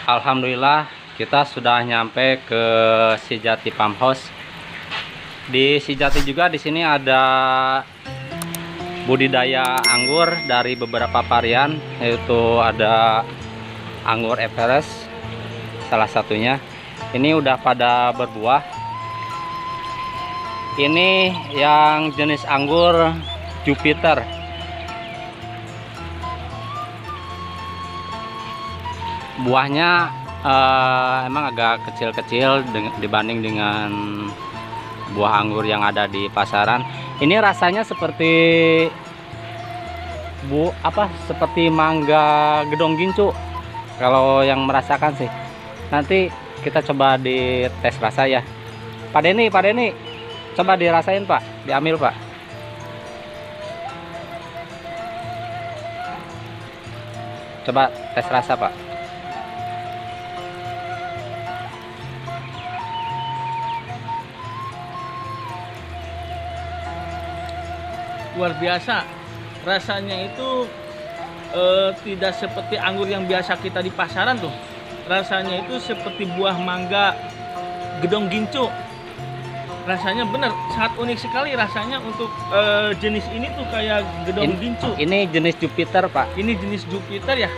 Alhamdulillah kita sudah nyampe ke Sijati Farmhouse. Di Sijati juga di sini ada budidaya anggur dari beberapa varian, yaitu ada anggur Everest salah satunya. Ini udah pada berbuah. Ini yang jenis anggur Jupiter. Buahnya emang agak kecil-kecil dibanding dengan buah anggur yang ada di pasaran. Ini rasanya seperti seperti mangga gedong gincu kalau yang merasakan sih. Nanti kita coba di tes rasa ya. Pak Denny, coba dirasain Pak, diambil Pak. Coba tes rasa Pak. Luar biasa, rasanya itu tidak seperti anggur yang biasa kita di pasaran tuh. Rasanya itu seperti buah mangga gedong gincu. Rasanya bener sangat unik sekali rasanya untuk jenis ini tuh kayak gedong gincu. Ini jenis Jupiter Pak. Ini jenis Jupiter ya.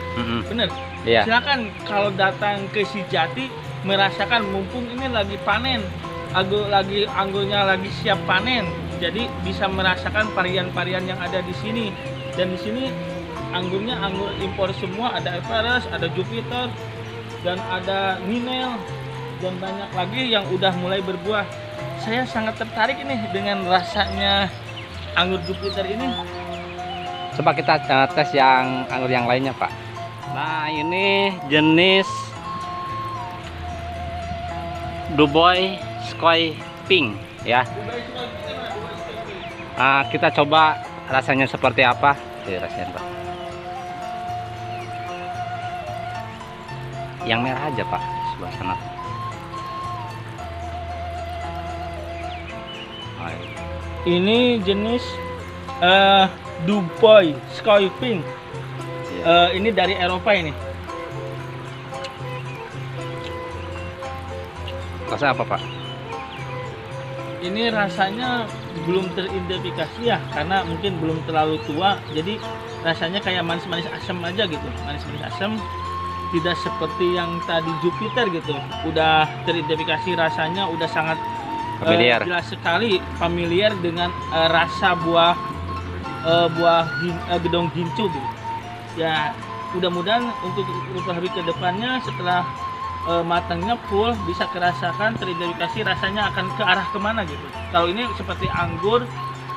Bener. Iya. Silakan kalau datang ke Sijati merasakan, mumpung ini lagi panen, anggurnya lagi siap panen. Jadi bisa merasakan varian-varian yang ada di sini. Dan di sini anggurnya anggur impor semua, ada Everest, ada Jupiter, dan ada Ninel, dan banyak lagi yang udah mulai berbuah. Saya sangat tertarik ini dengan rasanya anggur Jupiter ini. Coba kita tes yang anggur yang lainnya Pak. Nah ini jenis Dubois Sky Pink ya. Nah, kita coba rasanya seperti apa. Rasain Pak. Yang merah aja Pak, sebelah sana. Ini jenis Dubois Sky Pink. Ini dari Eropa ini. Rasa apa Pak? Ini rasanya belum teridentifikasi ya, karena mungkin belum terlalu tua. Jadi rasanya kayak manis-manis asam aja gitu, manis-manis asam. Tidak seperti yang tadi Jupiter gitu. Udah teridentifikasi rasanya, udah sangat Familiar. jelas sekali familiar dengan rasa buah gedong gincu gitu. Ya mudah-mudahan untuk beberapa hari ke depannya setelah matangnya full bisa kerasakan, teridentifikasi rasanya akan ke arah kemana gitu. Kalau ini seperti anggur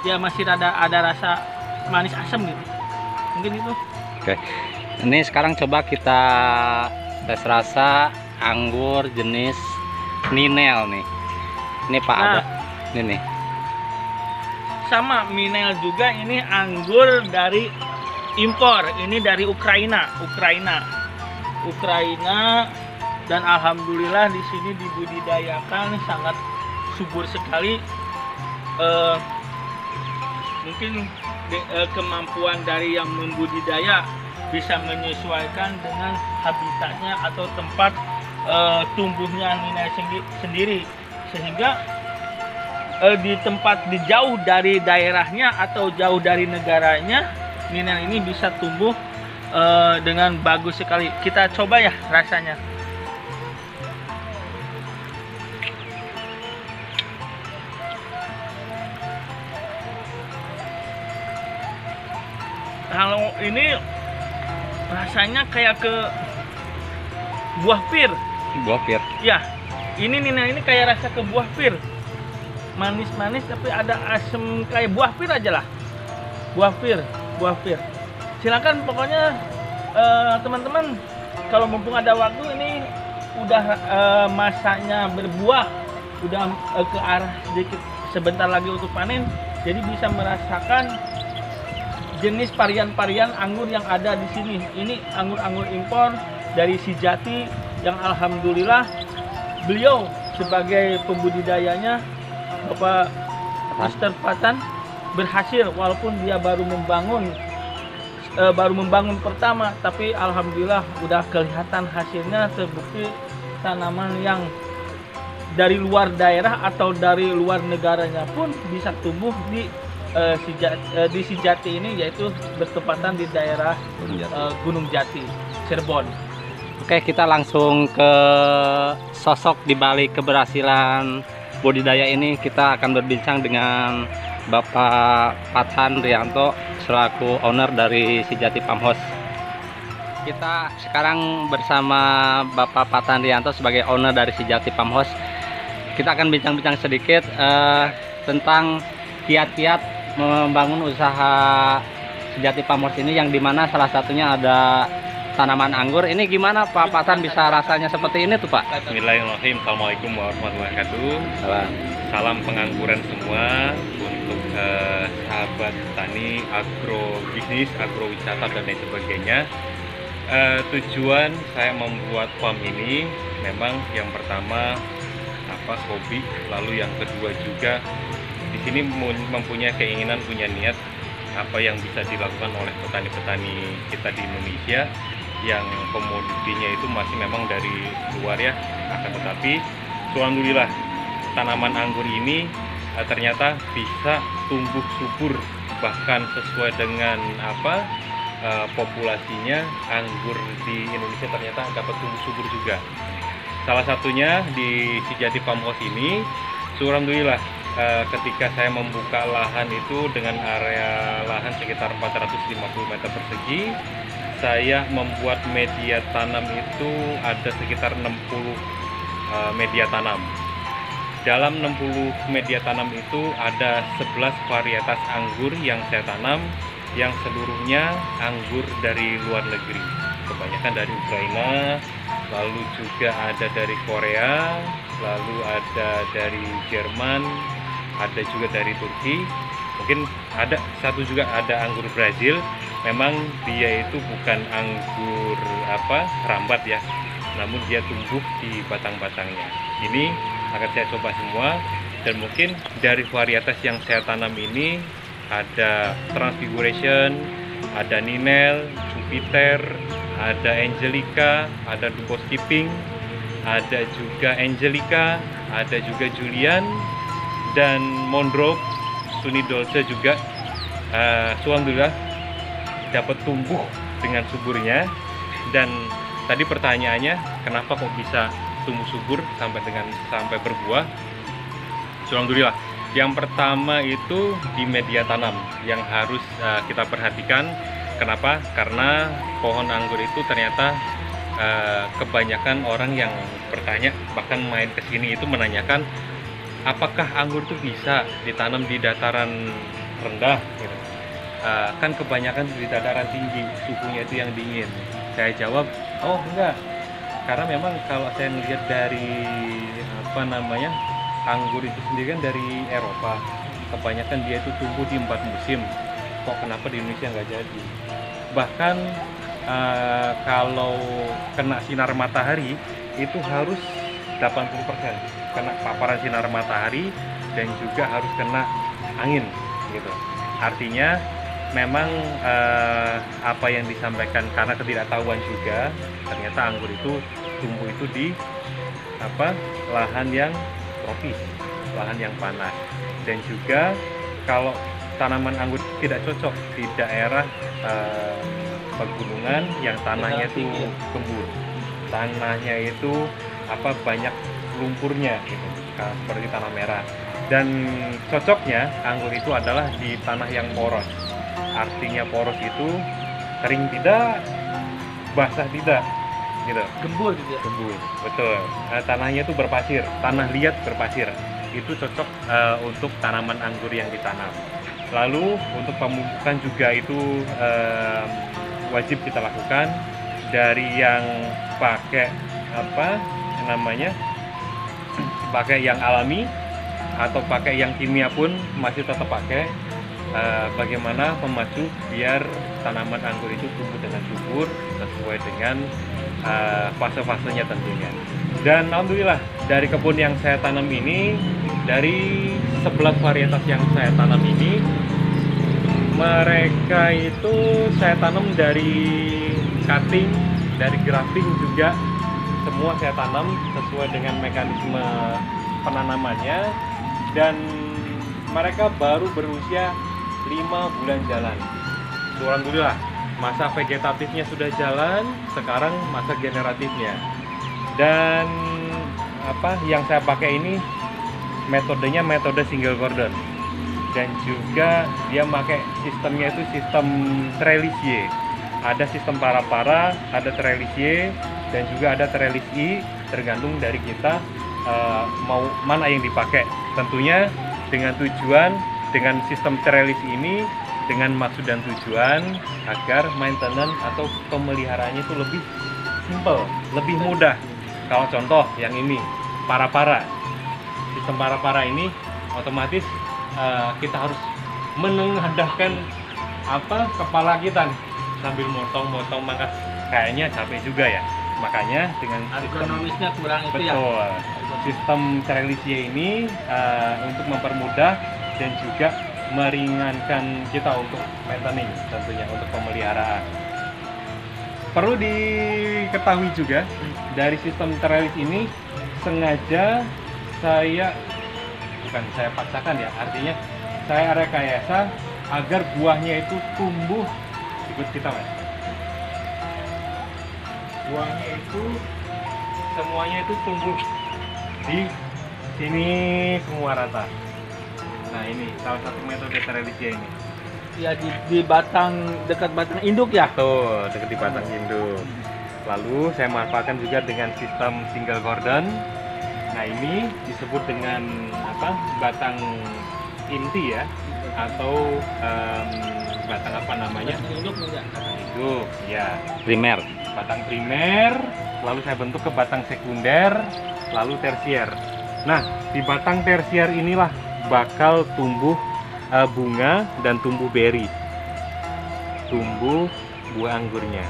ya masih ada rasa manis asam gitu, mungkin itu. Oke, ini sekarang coba kita tes rasa anggur jenis Ninel nih. Ini Pak ada ini nih. Sama Ninel juga, ini anggur dari impor, ini dari Ukraina. Dan alhamdulillah di sini dibudidayakan sangat subur sekali. Mungkin kemampuan dari yang membudidaya bisa menyesuaikan dengan habitatnya atau tempat tumbuhnya Ninel sendiri, sehingga di tempat jauh dari daerahnya atau jauh dari negaranya, Ninel ini bisa tumbuh dengan bagus sekali. Kita coba ya rasanya. Kalau ini rasanya kayak ke buah pir. Buah pir. Ya, ini Nina ini kayak rasa ke buah pir. Manis-manis tapi ada asam kayak buah pir aja lah. Buah pir. Silakan pokoknya teman-teman, kalau mumpung ada waktu, ini udah masanya berbuah, udah ke arah sedikit sebentar lagi untuk panen. Jadi bisa merasakan jenis varian-varian anggur yang ada di sini. Ini anggur-anggur impor dari Sijati yang alhamdulillah beliau sebagai pembudidayanya, Bapak Mr. Patan, berhasil walaupun dia baru membangun baru membangun pertama, tapi alhamdulillah udah kelihatan hasilnya, terbukti tanaman yang dari luar daerah atau dari luar negaranya pun bisa tumbuh di Sijati ini, yaitu bertepatan di daerah Gunung Jati, Cirebon. Oke, kita langsung ke sosok di balik keberhasilan budidaya ini. Kita akan berbincang dengan Bapak Pathan Rianto selaku owner dari Sijati Farm House. Kita sekarang bersama Bapak Pathan Rianto sebagai owner dari Sijati Farm House. Kita akan bincang-bincang sedikit tentang kiat-kiat membangun usaha Sijati Farm House ini, yang dimana salah satunya ada tanaman anggur. Ini gimana Pak Pathan bisa rasanya seperti ini tuh Pak? Bismillahirrahmanirrahim. Assalamualaikum warahmatullahi wabarakatuh. Salam pengangguran semua untuk sahabat tani, agrobisnis, agrowisata dan lain sebagainya. Tujuan saya membuat farm ini memang yang pertama hobi, lalu yang kedua juga di sini mempunyai keinginan, punya niat apa yang bisa dilakukan oleh petani-petani kita di Indonesia yang komoditinya itu masih memang dari luar ya. Akan tetapi alhamdulillah tanaman anggur ini ternyata bisa tumbuh subur, bahkan sesuai dengan populasinya anggur di Indonesia ternyata dapat tumbuh subur juga. Salah satunya di Sijati Farm House ini, alhamdulillah ketika saya membuka lahan itu dengan area lahan sekitar 450 meter persegi, saya membuat media tanam itu ada sekitar 60 media tanam. Dalam 60 media tanam itu ada 11 varietas anggur yang saya tanam, yang seluruhnya anggur dari luar negeri. Kebanyakan dari Ukraina, lalu juga ada dari Korea, lalu ada dari Jerman, ada juga dari Turki, mungkin ada satu juga ada anggur Brazil. Memang dia itu bukan anggur rambat ya, namun dia tumbuh di batang-batangnya. Ini akan saya coba semua, dan mungkin dari varietas yang saya tanam ini ada Transfiguration, ada Ninel, Jupiter, ada Angelica, ada Dubois Pink, ada juga Angelica, ada juga Julian, dan Mondrop, Suni Dolce juga. Alhamdulillah dapat tumbuh dengan suburnya. Dan tadi pertanyaannya, kenapa kok bisa tumbuh subur sampai berbuah? Alhamdulillah, yang pertama itu di media tanam yang harus kita perhatikan. Kenapa? Karena pohon anggur itu ternyata kebanyakan orang yang bertanya, bahkan main ke sini itu menanyakan, apakah anggur itu bisa ditanam di dataran rendah gitu. Kan kebanyakan di dataran tinggi, suhunya itu yang dingin. Saya jawab, oh enggak, karena memang kalau saya melihat dari anggur itu sendiri kan dari Eropa, kebanyakan dia itu tumbuh di 4 musim. Kok kenapa di Indonesia nggak jadi? Bahkan kalau kena sinar matahari itu harus 80% kena paparan sinar matahari, dan juga harus kena angin gitu. Artinya memang apa yang disampaikan karena ketidaktahuan juga, ternyata anggur itu tumbuh itu di lahan yang tropis, lahan yang panas. Dan juga kalau tanaman anggur tidak cocok di daerah pegunungan yang tanahnya itu gembur, tanahnya itu banyak lumpurnya gitu, seperti tanah merah. Dan cocoknya anggur itu adalah di tanah yang poros. Artinya poros itu kering tidak, basah tidak gitu. Gembur gitu ya? Gembur, betul. Tanahnya itu berpasir, tanah liat berpasir. Itu cocok untuk tanaman anggur yang ditanam. Lalu untuk pemupukan juga itu wajib kita lakukan. Dari yang pakai pakai yang alami atau pakai yang kimia pun masih tetap pakai. Bagaimana memacu biar tanaman anggur itu tumbuh dengan subur sesuai dengan fase-fasenya tentunya. Dan alhamdulillah dari kebun yang saya tanam ini, dari 11 varietas yang saya tanam ini, Mereka itu saya tanam dari cutting, dari grafting juga, semua saya tanam sesuai dengan mekanisme penanamannya, dan mereka baru berusia 5 bulan jalan. Alhamdulillah, masa vegetatifnya sudah jalan, sekarang masa generatifnya. Dan yang saya pakai ini metodenya metode single cordon, dan juga dia pakai sistemnya itu sistem trellisye. Ada sistem para-para, ada trellisye, dan juga ada trellis I, tergantung dari kita mau mana yang dipakai. Tentunya dengan tujuan, dengan sistem trellis ini, dengan maksud dan tujuan agar maintenance atau pemeliharaannya itu lebih simple, lebih mudah. Kalau contoh yang ini, para-para, sistem para-para ini otomatis kita harus menengadahkan kepala kita nih, sambil motong-motong, maka kayaknya capek juga ya. Makanya dengan ergonomisnya kurang itu ya. betul, sistem trellisye ini untuk mempermudah dan juga meringankan kita untuk maintenance, tentunya untuk pemeliharaan. Perlu diketahui juga dari sistem trellis ini sengaja saya paksakan ya, artinya saya rekayasa agar buahnya itu tumbuh, ikut kita Mas. Buahnya itu semuanya itu tumbuh di sini semua rata. Nah ini salah satu metode trellisnya ini. Ya di batang, dekat batang induk ya. Tuh dekat di batang induk. Lalu saya manfaatkan juga dengan sistem single cordon. Nah ini disebut dengan batang inti ya, atau batang apa namanya? Batang induk enggak? Batang induk, ya. Primer. Batang primer, lalu saya bentuk ke batang sekunder, lalu tersier. Nah di batang tersier inilah bakal tumbuh bunga dan tumbuh beri, tumbuh buah anggurnya.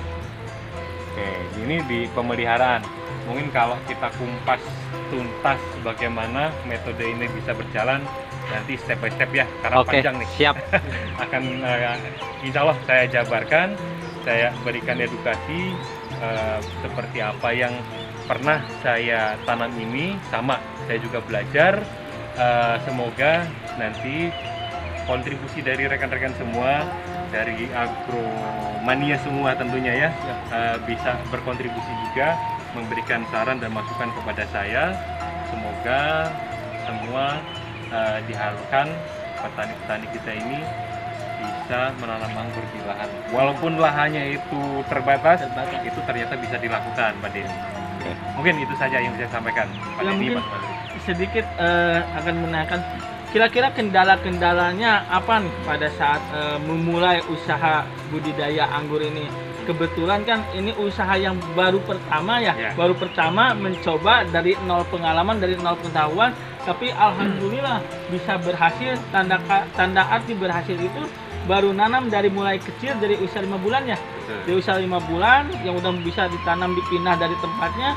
Oke, ini di pemeliharaan. Mungkin kalau kita kumpas tuntas bagaimana metode ini bisa berjalan, nanti step by step ya, karena Oke, panjang nih. siap. Akan insya Allah saya jabarkan, saya berikan edukasi seperti apa yang pernah saya tanam ini, sama saya juga belajar. Semoga nanti kontribusi dari rekan-rekan semua, dari agromania semua tentunya ya, bisa berkontribusi juga, memberikan saran dan masukan kepada saya. Semoga semua diharapkan petani-petani kita ini bisa menanam anggur di lahan. Walaupun lahannya itu terbatas, itu ternyata bisa dilakukan, Pak Denny. Mungkin itu saja yang saya sampaikan, Pak Ya, Denny, mungkin Pak Madri. sedikit akan menanyakan kira-kira kendala-kendalanya apa nih pada saat memulai usaha budidaya anggur ini. Kebetulan kan ini usaha yang baru pertama ya, baru pertama mencoba dari nol pengalaman, dari nol pengetahuan, tapi alhamdulillah bisa berhasil. Tanda arti berhasil itu baru nanam dari mulai kecil, dari usia 5 bulan ya. Dari usia 5 bulan yang udah bisa ditanam, dipindah dari tempatnya,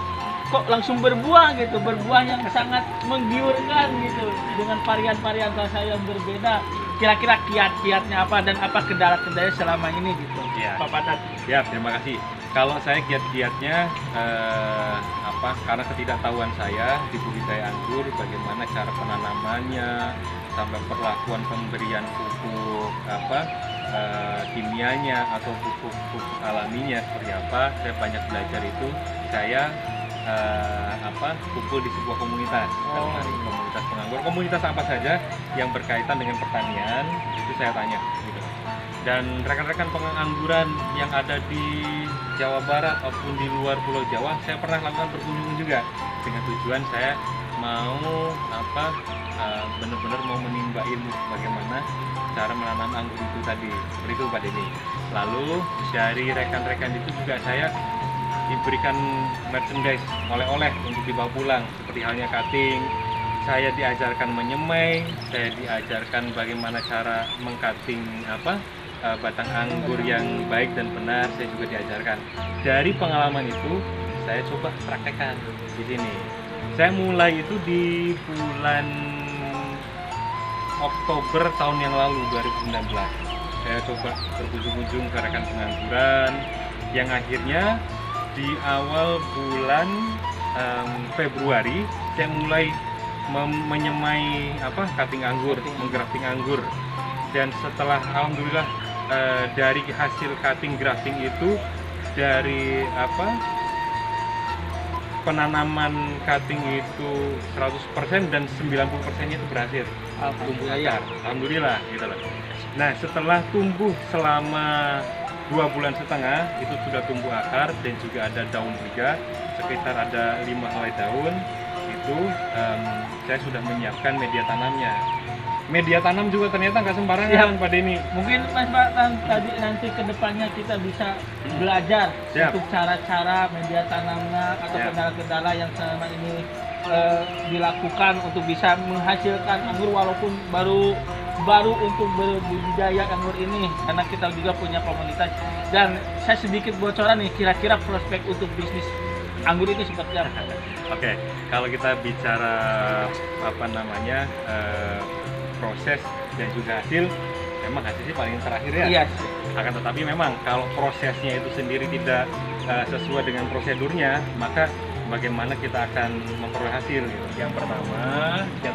kok langsung berbuah gitu, berbuah yang sangat menggiurkan gitu, dengan varian-varian rasa yang berbeda. Kira-kira kiat-kiatnya apa dan apa kendala-kendalanya selama ini gitu, Pak Patat? Ya, terima kasih. Kalau saya kiat-kiatnya karena ketidaktahuan saya di budidaya anggur, bagaimana cara penanamannya, sampai perlakuan pemberian pupuk kimianya atau pupuk alaminya seperti apa, saya banyak belajar itu. Saya kumpul di sebuah komunitas, komunitas penganggur, komunitas apa saja yang berkaitan dengan pertanian, itu saya tanya gitu. Dan rekan-rekan pengangguran yang ada di Jawa Barat maupun di luar Pulau Jawa, saya pernah lakukan berkunjung juga, dengan tujuan saya mau benar-benar mau menimba ilmu bagaimana cara menanam anggur itu tadi, seperti itu Pak Denny. Lalu dari rekan-rekan itu juga saya diberikan merchandise, oleh-oleh untuk dibawa pulang, seperti halnya cutting. Saya diajarkan menyemai, saya diajarkan bagaimana cara mengcutting batang anggur yang baik dan benar, saya juga diajarkan. Dari pengalaman itu saya coba praktekkan di sini. Saya mulai itu di bulan Oktober tahun yang lalu, 2019. Saya saya coba berkunjung-kunjung ke rekan pengangguran yang akhirnya di awal bulan Februari saya mulai menyemai cutting anggur, menggrafting anggur. Dan setelah alhamdulillah dari hasil cutting grafting itu, dari penanaman cutting itu 100% dan 90%-nya itu berhasil tumbuh akar. Alhamdulillah gitu loh. Nah, setelah tumbuh selama 2,5 bulan itu sudah tumbuh akar dan juga ada daun juga, sekitar ada 5 helai daun. Itu saya sudah menyiapkan media tanamnya. Media tanam juga ternyata nggak sembarangan, Pak Denny. Mungkin Mas Pak tadi nanti kedepannya kita bisa belajar untuk cara-cara media tanamnya atau kendala-kendala yang selama ini dilakukan untuk bisa menghasilkan anggur walaupun baru untuk berbudidaya anggur ini, karena kita juga punya komunitas. Dan saya sedikit bocoran nih, kira-kira prospek untuk bisnis anggur itu seperti apa? Oke, kalau kita bicara proses dan juga hasil, memang hasil sih paling terakhir ya. Iya. Akan tetapi memang kalau prosesnya itu sendiri tidak sesuai dengan prosedurnya, maka bagaimana kita akan memperoleh hasil gitu. Yang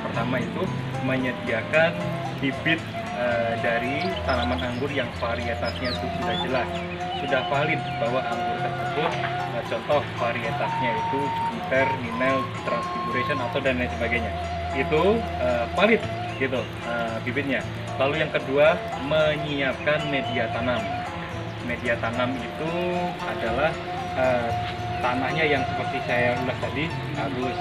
pertama itu menyediakan bibit dari tanaman anggur yang varietasnya itu sudah jelas, sudah valid bahwa anggur tersebut contoh varietasnya itu Jupiter, Ninel, Transfiguration atau dan lain sebagainya, itu valid gitu bibitnya. Lalu yang kedua, menyiapkan media tanam. Media tanam itu adalah tanahnya yang seperti saya ulas tadi harus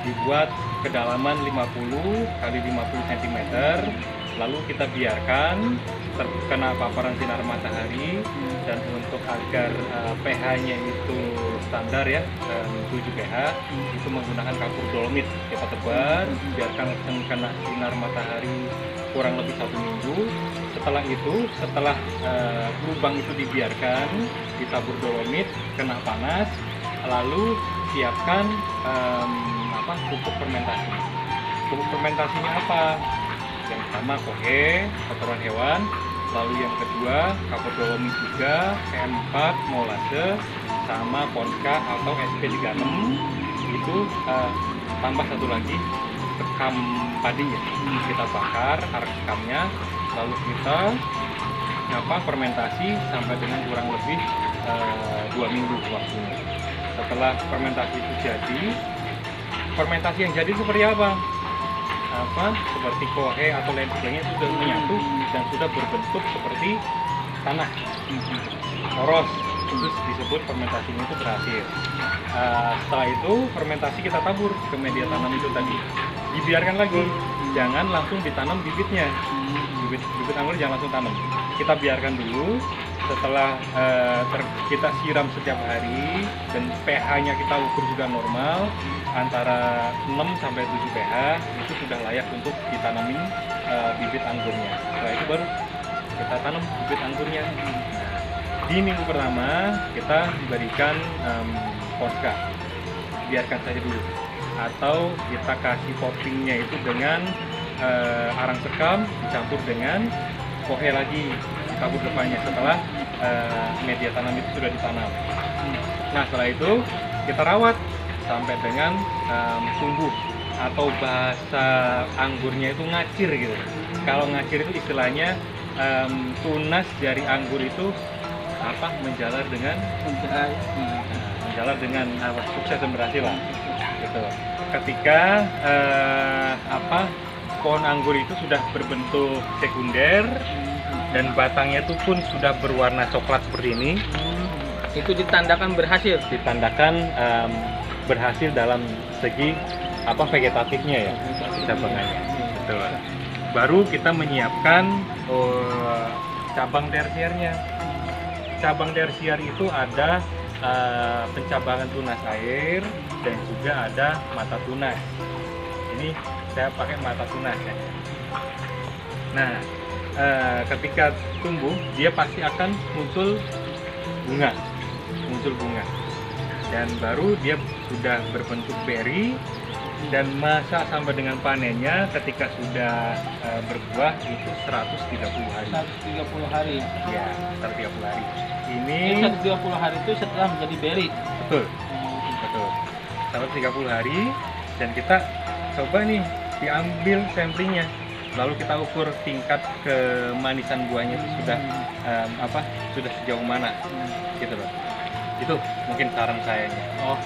dibuat kedalaman 50 kali 50 cm, lalu kita biarkan terkena paparan sinar matahari. Dan untuk agar pH-nya itu standar ya, 7 pH, itu menggunakan kapur dolomit. Kita tebar, biarkan kena sinar matahari kurang lebih 1 minggu. Setelah itu, setelah lubang itu dibiarkan ditabur dolomit, kena panas, lalu siapkan pupuk fermentasi. Pupuk fermentasinya apa? Yang pertama kohe, kotoran hewan. Lalu yang kedua kapur dolomit juga, P4, molase, sama Ponca atau SP36. Itu tambah satu lagi sekam padinya. Kita bakar sekamnya, lalu kita fermentasi sampai dengan kurang lebih 2 minggu waktunya. Setelah fermentasi itu jadi, fermentasi yang jadi seperti apa? Seperti kohe atau lain sebagainya sudah menyatu dan sudah berbentuk seperti tanah poros, itu disebut fermentasinya itu berhasil. Setelah itu fermentasi kita tabur ke media tanam itu tadi, dibiarkan lagi, jangan langsung ditanam bibitnya. Bibit anggur jangan langsung tanam, kita biarkan dulu. Setelah kita siram setiap hari dan pH-nya kita ukur juga normal antara 6 sampai 7 pH, itu sudah layak untuk ditanamin bibit anggurnya. Setelah itu baru kita tanam bibit anggurnya. Di minggu pertama kita berikan Ponca, biarkan saja dulu, atau kita kasih toppingnya itu dengan arang sekam dicampur dengan kohe lagi kabut depannya setelah media tanam itu sudah ditanam. Nah, setelah itu kita rawat sampai dengan tumbuh, atau bahasa anggurnya itu ngacir gitu. Kalau ngacir itu istilahnya tunas dari anggur itu menjalar dengan sukses dan berhasil lah gitu. Ketika pohon anggur itu sudah berbentuk sekunder dan batangnya itu pun sudah berwarna coklat seperti ini, itu ditandakan berhasil. Ditandakan berhasil dalam segi vegetatifnya ya, cabangannya. Betul. Baru kita menyiapkan cabang tersiernya. Cabang tersier itu ada pencabangan tunas air dan juga ada mata tunas. Ini saya pakai mata tunas ya. Nah, ketika tumbuh dia pasti akan muncul bunga, dan baru dia sudah berbentuk beri, Dan masa sampai dengan panennya ketika sudah berbuah itu 130 hari. 130 hari. Ya, 130 hari. Ini 130 hari itu setelah menjadi berry. betul. Betul. 130 hari dan kita coba nih diambil samplingnya. Lalu kita ukur tingkat kemanisan buahnya itu sudah sudah sejauh mana. Gitu loh. Itu mungkin saran saya nih. Oh.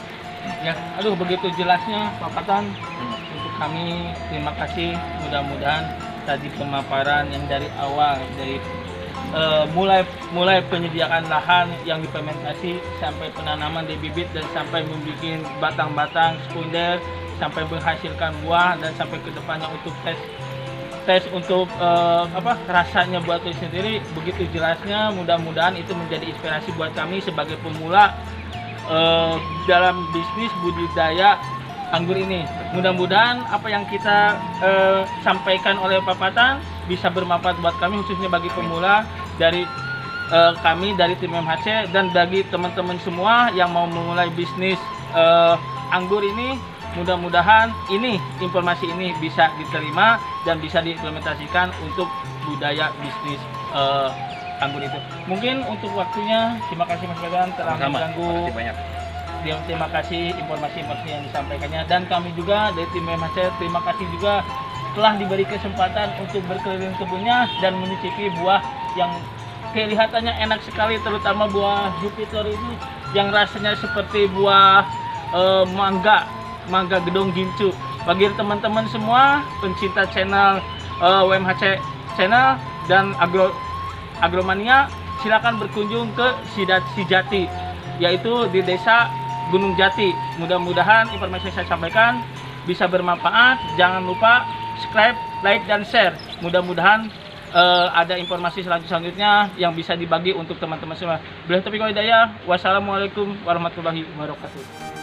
Ya, aduh begitu jelasnya Pak Patan. Untuk kami terima kasih, mudah-mudahan tadi pemaparan yang dari awal dari mulai penyediaan lahan yang difermentasi sampai penanaman di bibit dan sampai membuat batang-batang sekunder sampai menghasilkan buah dan sampai ke depannya untuk tes untuk rasanya buat itu sendiri, begitu jelasnya. Mudah-mudahan itu menjadi inspirasi buat kami sebagai pemula dalam bisnis budidaya anggur ini. Mudah-mudahan apa yang kita sampaikan oleh Pak Patan bisa bermanfaat buat kami, khususnya bagi pemula dari kami dari tim MHC dan bagi teman-teman semua yang mau memulai bisnis anggur ini. Mudah-mudahan informasi ini bisa diterima dan bisa diimplementasikan untuk budaya bisnis anggur itu. Mungkin untuk waktunya, terima kasih Mas Badan telah mengganggu. Terima kasih informasi-informasi yang disampaikannya, dan kami juga dari tim MHC terima kasih juga telah diberi kesempatan untuk berkeliling kebunnya dan mencicipi buah yang kelihatannya enak sekali, terutama buah Jupiter ini yang rasanya seperti buah mangga gedong gincu. Bagi teman-teman semua pencinta channel WMHC channel dan Agromania, silakan berkunjung ke Sijati, yaitu di Desa Gunung Jati. Mudah-mudahan informasi yang saya sampaikan bisa bermanfaat. Jangan lupa subscribe, like, dan share. Mudah-mudahan ada informasi selanjutnya yang bisa dibagi untuk teman-teman semua. Wassalamualaikum warahmatullahi wabarakatuh.